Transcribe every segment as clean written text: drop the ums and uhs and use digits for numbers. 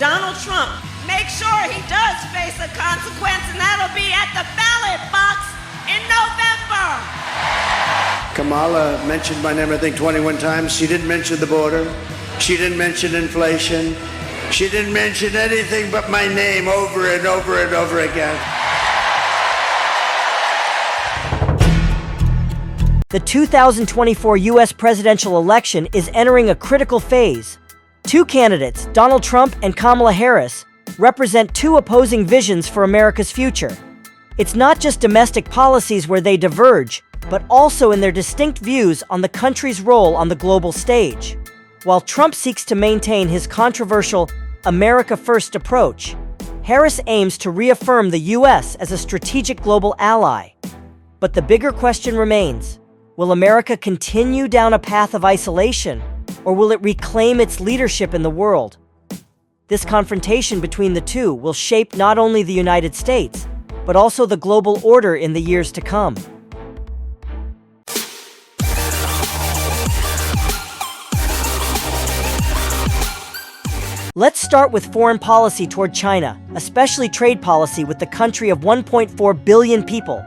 Donald Trump, make sure he does face a consequence, and that'll be at the ballot box in November. Kamala mentioned my name, I think, 21 times. She didn't mention the border. She didn't mention inflation. She didn't mention anything but my name over and over and over again. The 2024 U.S. presidential election is entering a critical phase. Two candidates, Donald Trump and Kamala Harris, represent two opposing visions for America's future. It's not just domestic policies where they diverge, but also in their distinct views on the country's role on the global stage. While Trump seeks to maintain his controversial America First approach, Harris aims to reaffirm the U.S. as a strategic global ally. But the bigger question remains: will America continue down a path of isolation, or will it reclaim its leadership in the world? This confrontation between the two will shape not only the United States, but also the global order in the years to come. Let's start with foreign policy toward China, especially trade policy with the country of 1.4 billion people.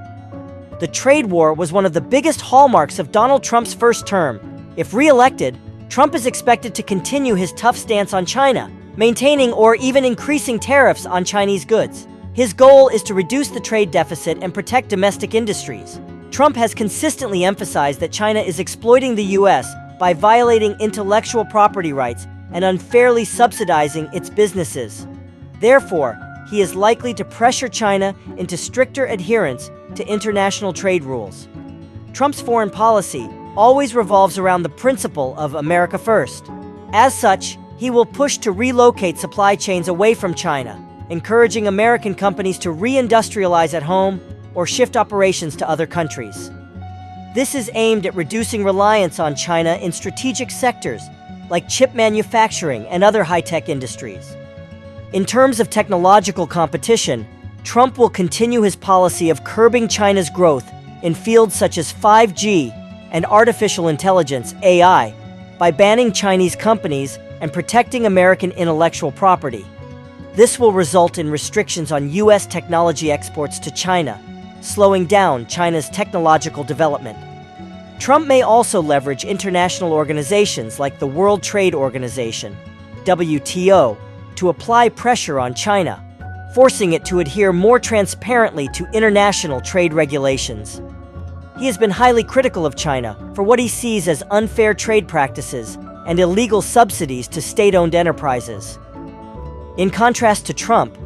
The trade war was one of the biggest hallmarks of Donald Trump's first term. If re-elected, Trump is expected to continue his tough stance on China, maintaining or even increasing tariffs on Chinese goods. His goal is to reduce the trade deficit and protect domestic industries. Trump has consistently emphasized that China is exploiting the U.S. by violating intellectual property rights and unfairly subsidizing its businesses. Therefore, he is likely to pressure China into stricter adherence to international trade rules. Trump's foreign policy always revolves around the principle of America First. As such, he will push to relocate supply chains away from China, encouraging American companies to reindustrialize at home or shift operations to other countries. This is aimed at reducing reliance on China in strategic sectors like chip manufacturing and other high-tech industries. In terms of technological competition, Trump will continue his policy of curbing China's growth in fields such as 5G and artificial intelligence, AI, by banning Chinese companies and protecting American intellectual property. This will result in restrictions on U.S. technology exports to China, slowing down China's technological development. Trump may also leverage international organizations like the World Trade Organization, WTO, to apply pressure on China, forcing it to adhere more transparently to international trade regulations. He has been highly critical of China for what he sees as unfair trade practices and illegal subsidies to state-owned enterprises. In contrast to Trump,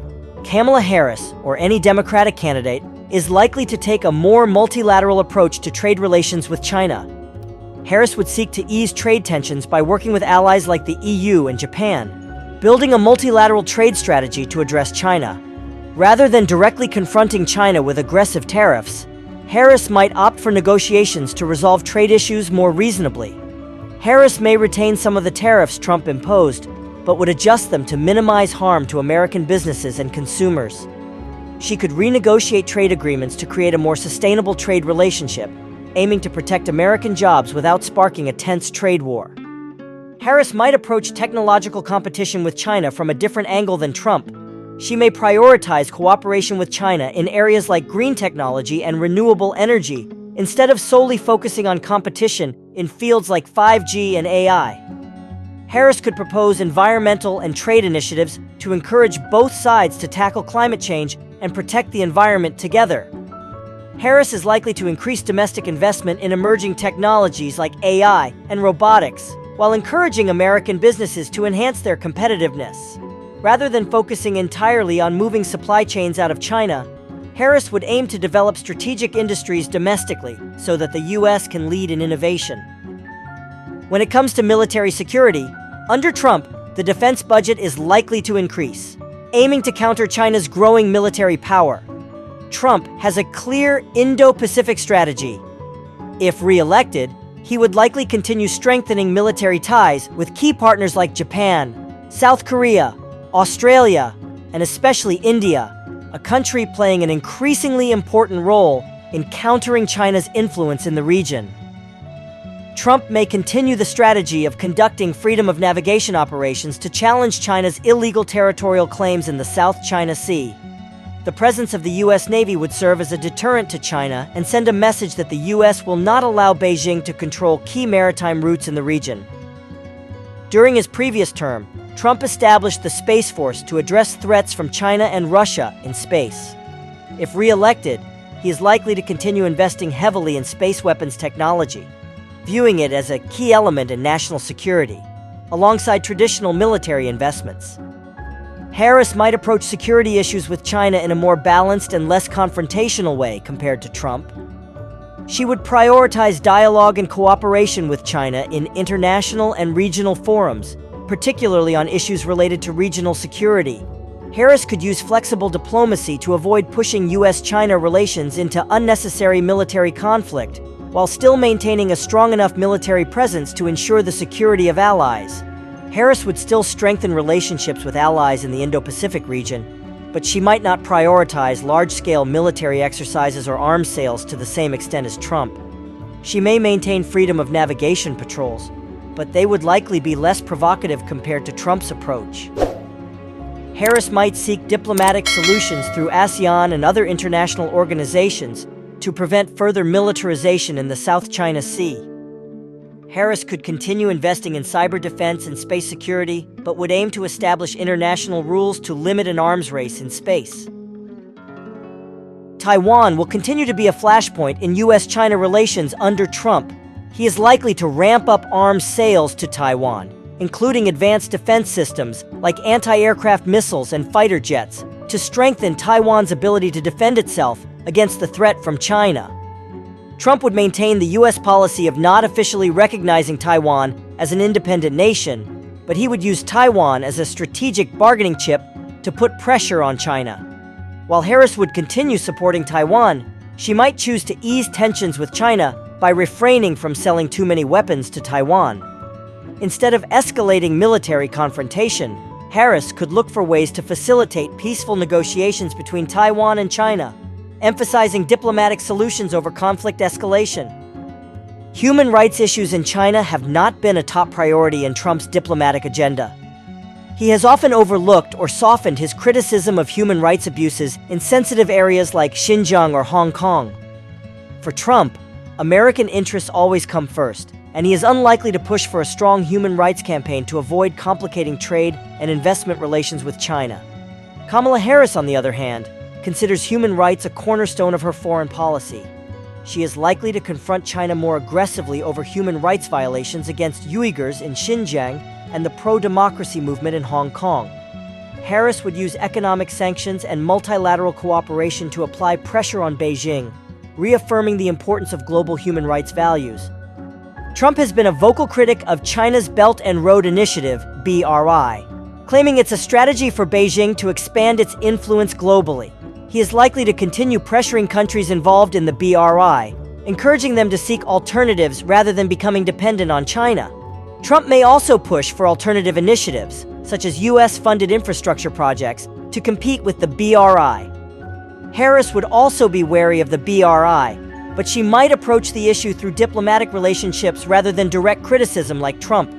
Kamala Harris, or any Democratic candidate, is likely to take a more multilateral approach to trade relations with China. Harris would seek to ease trade tensions by working with allies like the EU and Japan, building a multilateral trade strategy to address China. Rather than directly confronting China with aggressive tariffs, Harris might opt for negotiations to resolve trade issues more reasonably. Harris may retain some of the tariffs Trump imposed, but would adjust them to minimize harm to American businesses and consumers. She could renegotiate trade agreements to create a more sustainable trade relationship, aiming to protect American jobs without sparking a tense trade war. Harris might approach technological competition with China from a different angle than Trump. She may prioritize cooperation with China in areas like green technology and renewable energy, instead of solely focusing on competition in fields like 5G and AI. Harris could propose environmental and trade initiatives to encourage both sides to tackle climate change and protect the environment together. Harris is likely to increase domestic investment in emerging technologies like AI and robotics, while encouraging American businesses to enhance their competitiveness. Rather than focusing entirely on moving supply chains out of China, Harris would aim to develop strategic industries domestically so that the U.S. can lead in innovation. When it comes to military security, under Trump, the defense budget is likely to increase, aiming to counter China's growing military power. Trump has a clear Indo-Pacific strategy. If re-elected, he would likely continue strengthening military ties with key partners like Japan, South Korea, Australia, and especially India, a country playing an increasingly important role in countering China's influence in the region. Trump may continue the strategy of conducting freedom of navigation operations to challenge China's illegal territorial claims in the South China Sea. The presence of the U.S. Navy would serve as a deterrent to China and send a message that the U.S. will not allow Beijing to control key maritime routes in the region. During his previous term, Trump established the Space Force to address threats from China and Russia in space. If re-elected, he is likely to continue investing heavily in space weapons technology, viewing it as a key element in national security, alongside traditional military investments. Harris might approach security issues with China in a more balanced and less confrontational way compared to Trump. She would prioritize dialogue and cooperation with China in international and regional forums, particularly on issues related to regional security. Harris could use flexible diplomacy to avoid pushing U.S.-China relations into unnecessary military conflict, while still maintaining a strong enough military presence to ensure the security of allies. Harris would still strengthen relationships with allies in the Indo-Pacific region, but she might not prioritize large-scale military exercises or arms sales to the same extent as Trump. She may maintain freedom of navigation patrols, but they would likely be less provocative compared to Trump's approach. Harris might seek diplomatic solutions through ASEAN and other international organizations to prevent further militarization in the South China Sea. Harris could continue investing in cyber defense and space security, but would aim to establish international rules to limit an arms race in space. Taiwan will continue to be a flashpoint in U.S.-China relations under Trump. He is likely to ramp up arms sales to Taiwan, including advanced defense systems like anti-aircraft missiles and fighter jets, to strengthen Taiwan's ability to defend itself against the threat from China. Trump would maintain the U.S. policy of not officially recognizing Taiwan as an independent nation, but he would use Taiwan as a strategic bargaining chip to put pressure on China. While Harris would continue supporting Taiwan, she might choose to ease tensions with China by refraining from selling too many weapons to Taiwan. Instead of escalating military confrontation, Harris could look for ways to facilitate peaceful negotiations between Taiwan and China, emphasizing diplomatic solutions over conflict escalation. Human rights issues in China have not been a top priority in Trump's diplomatic agenda. He has often overlooked or softened his criticism of human rights abuses in sensitive areas like Xinjiang or Hong Kong. For Trump, American interests always come first, and he is unlikely to push for a strong human rights campaign to avoid complicating trade and investment relations with China. Kamala Harris, on the other hand, considers human rights a cornerstone of her foreign policy. She is likely to confront China more aggressively over human rights violations against Uyghurs in Xinjiang and the pro-democracy movement in Hong Kong. Harris would use economic sanctions and multilateral cooperation to apply pressure on Beijing, reaffirming the importance of global human rights values. Trump has been a vocal critic of China's Belt and Road Initiative, BRI, claiming it's a strategy for Beijing to expand its influence globally. He is likely to continue pressuring countries involved in the BRI, encouraging them to seek alternatives rather than becoming dependent on China. Trump may also push for alternative initiatives, such as U.S.-funded infrastructure projects, to compete with the BRI. Harris would also be wary of the BRI, but she might approach the issue through diplomatic relationships rather than direct criticism like Trump.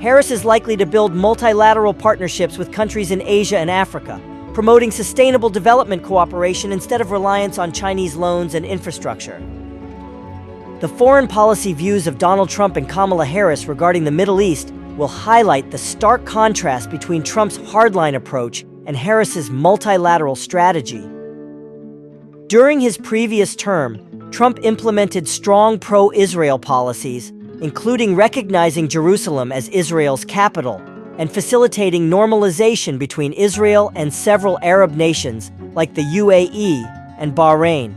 Harris is likely to build multilateral partnerships with countries in Asia and Africa, promoting sustainable development cooperation instead of reliance on Chinese loans and infrastructure. The foreign policy views of Donald Trump and Kamala Harris regarding the Middle East will highlight the stark contrast between Trump's hardline approach and Harris's multilateral strategy. During his previous term, Trump implemented strong pro-Israel policies, including recognizing Jerusalem as Israel's capital and facilitating normalization between Israel and several Arab nations like the UAE and Bahrain.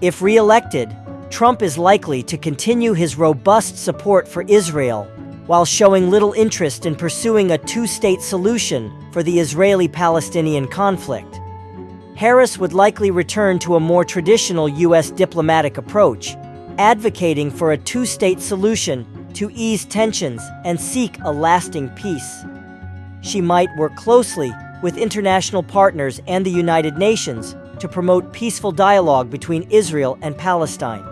If re-elected, Trump is likely to continue his robust support for Israel while showing little interest in pursuing a two-state solution for the Israeli-Palestinian conflict. Harris would likely return to a more traditional U.S. diplomatic approach, advocating for a two-state solution to ease tensions and seek a lasting peace. She might work closely with international partners and the United Nations to promote peaceful dialogue between Israel and Palestine.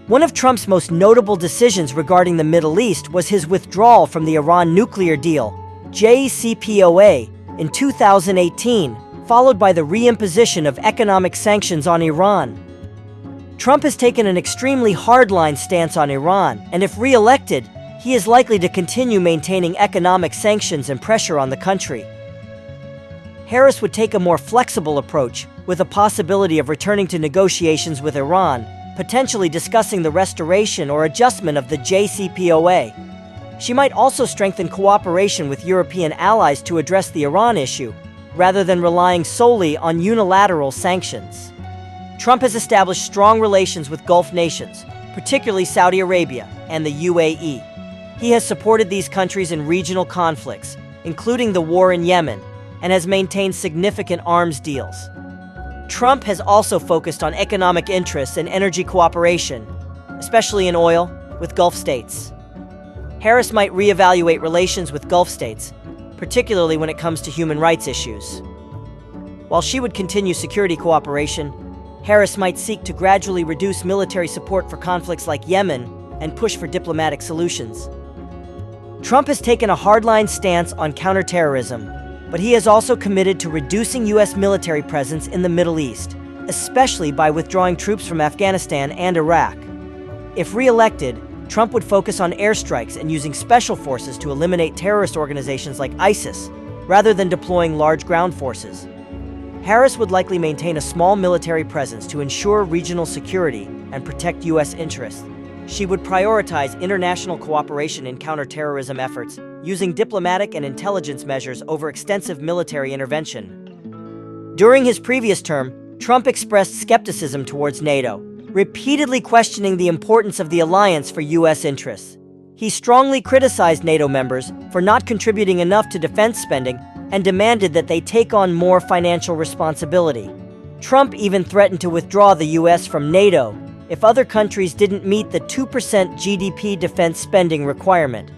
One of Trump's most notable decisions regarding the Middle East was his withdrawal from the Iran nuclear deal, JCPOA, in 2018, followed by the reimposition of economic sanctions on Iran. Trump has taken an extremely hardline stance on Iran, and if re-elected, he is likely to continue maintaining economic sanctions and pressure on the country. Harris would take a more flexible approach, with a possibility of returning to negotiations with Iran, potentially discussing the restoration or adjustment of the JCPOA. She might also strengthen cooperation with European allies to address the Iran issue, rather than relying solely on unilateral sanctions. Trump has established strong relations with Gulf nations, particularly Saudi Arabia and the UAE. He has supported these countries in regional conflicts, including the war in Yemen, and has maintained significant arms deals. Trump has also focused on economic interests and energy cooperation, especially in oil, with Gulf states. Harris might reevaluate relations with Gulf states, particularly when it comes to human rights issues. While she would continue security cooperation, Harris might seek to gradually reduce military support for conflicts like Yemen and push for diplomatic solutions. Trump has taken a hardline stance on counterterrorism, but he has also committed to reducing U.S. military presence in the Middle East, especially by withdrawing troops from Afghanistan and Iraq. If re-elected, Trump would focus on airstrikes and using special forces to eliminate terrorist organizations like ISIS, rather than deploying large ground forces. Harris would likely maintain a small military presence to ensure regional security and protect U.S. interests. She would prioritize international cooperation in counterterrorism efforts, using diplomatic and intelligence measures over extensive military intervention. During his previous term, Trump expressed skepticism towards NATO, repeatedly questioning the importance of the alliance for U.S. interests. He strongly criticized NATO members for not contributing enough to defense spending and demanded that they take on more financial responsibility. Trump even threatened to withdraw the U.S. from NATO if other countries didn't meet the 2% GDP defense spending requirement.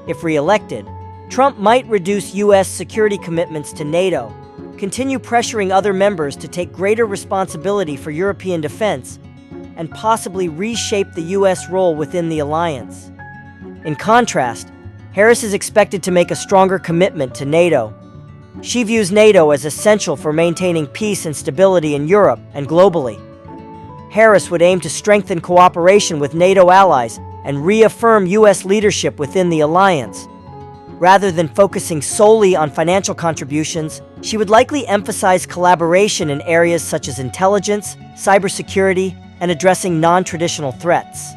If re-elected, Trump might reduce U.S. security commitments to NATO, continue pressuring other members to take greater responsibility for European defense, and possibly reshape the U.S. role within the alliance. In contrast, Harris is expected to make a stronger commitment to NATO. She views NATO as essential for maintaining peace and stability in Europe and globally. Harris would aim to strengthen cooperation with NATO allies and reaffirm U.S. leadership within the alliance. Rather than focusing solely on financial contributions, she would likely emphasize collaboration in areas such as intelligence, cybersecurity, and addressing non-traditional threats.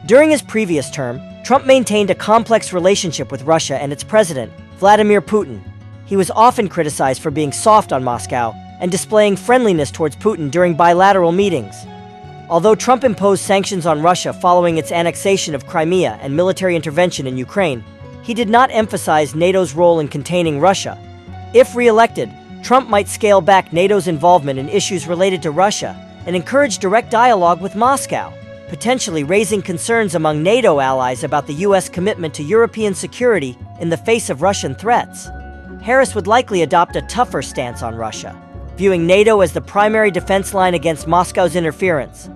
During his previous term, Trump maintained a complex relationship with Russia and its president, Vladimir Putin. He was often criticized for being soft on Moscow and displaying friendliness towards Putin during bilateral meetings. Although Trump imposed sanctions on Russia following its annexation of Crimea and military intervention in Ukraine, he did not emphasize NATO's role in containing Russia. If re-elected, Trump might scale back NATO's involvement in issues related to Russia and encourage direct dialogue with Moscow, potentially raising concerns among NATO allies about the U.S. commitment to European security in the face of Russian threats. Harris would likely adopt a tougher stance on Russia, viewing NATO as the primary defense line against Moscow's interference.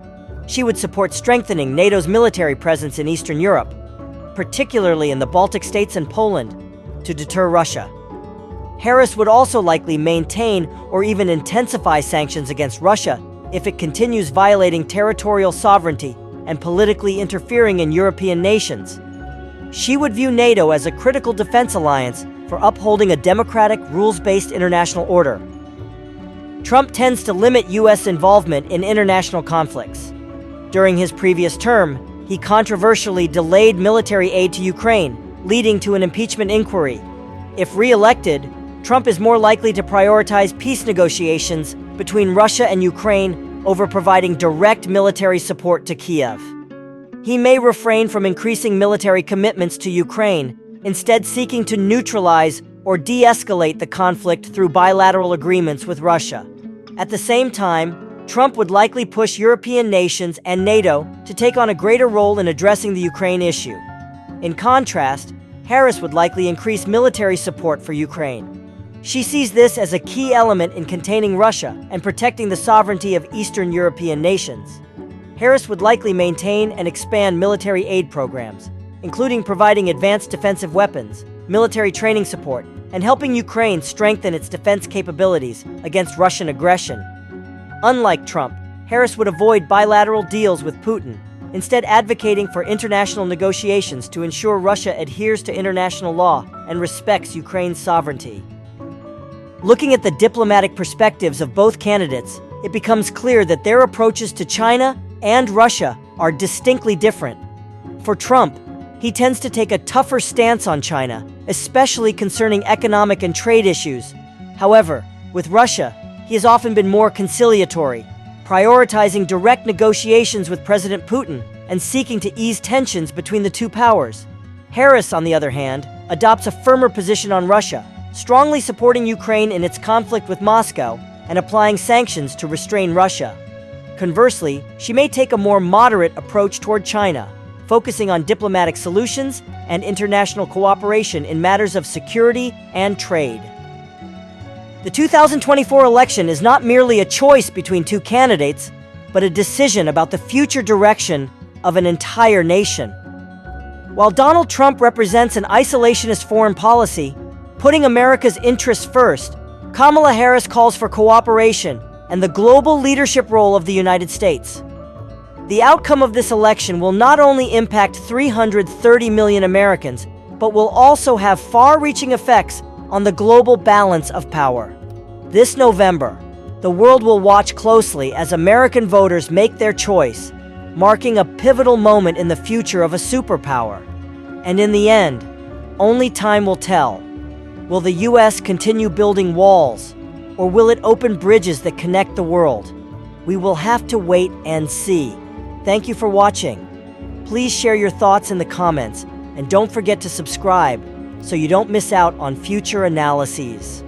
She would support strengthening NATO's military presence in Eastern Europe, particularly in the Baltic states and Poland, to deter Russia. Harris would also likely maintain or even intensify sanctions against Russia if it continues violating territorial sovereignty and politically interfering in European nations. She would view NATO as a critical defense alliance for upholding a democratic, rules-based international order. Trump tends to limit U.S. involvement in international conflicts. During his previous term, he controversially delayed military aid to Ukraine, leading to an impeachment inquiry. If re-elected, Trump is more likely to prioritize peace negotiations between Russia and Ukraine over providing direct military support to Kiev. He may refrain from increasing military commitments to Ukraine, instead seeking to neutralize or de-escalate the conflict through bilateral agreements with Russia. At the same time, Trump would likely push European nations and NATO to take on a greater role in addressing the Ukraine issue. In contrast, Harris would likely increase military support for Ukraine. She sees this as a key element in containing Russia and protecting the sovereignty of Eastern European nations. Harris would likely maintain and expand military aid programs, including providing advanced defensive weapons, military training support, and helping Ukraine strengthen its defense capabilities against Russian aggression. Unlike Trump, Harris would avoid bilateral deals with Putin, instead advocating for international negotiations to ensure Russia adheres to international law and respects Ukraine's sovereignty. Looking at the diplomatic perspectives of both candidates, it becomes clear that their approaches to China and Russia are distinctly different. For Trump, he tends to take a tougher stance on China, especially concerning economic and trade issues. However, with Russia, he has often been more conciliatory, prioritizing direct negotiations with President Putin and seeking to ease tensions between the two powers. Harris, on the other hand, adopts a firmer position on Russia, strongly supporting Ukraine in its conflict with Moscow and applying sanctions to restrain Russia. Conversely, she may take a more moderate approach toward China, focusing on diplomatic solutions and international cooperation in matters of security and trade. The 2024 election is not merely a choice between two candidates, but a decision about the future direction of an entire nation. While Donald Trump represents an isolationist foreign policy, putting America's interests first, Kamala Harris calls for cooperation and the global leadership role of the United States. The outcome of this election will not only impact 330 million Americans, but will also have far-reaching effects on the global balance of power. This November, the world will watch closely as American voters make their choice, marking a pivotal moment in the future of a superpower. And in the end, only time will tell. Will the U.S. continue building walls, or will it open bridges that connect the world? We will have to wait and see. Thank you for watching. Please share your thoughts in the comments, and don't forget to subscribe so you don't miss out on future analyses.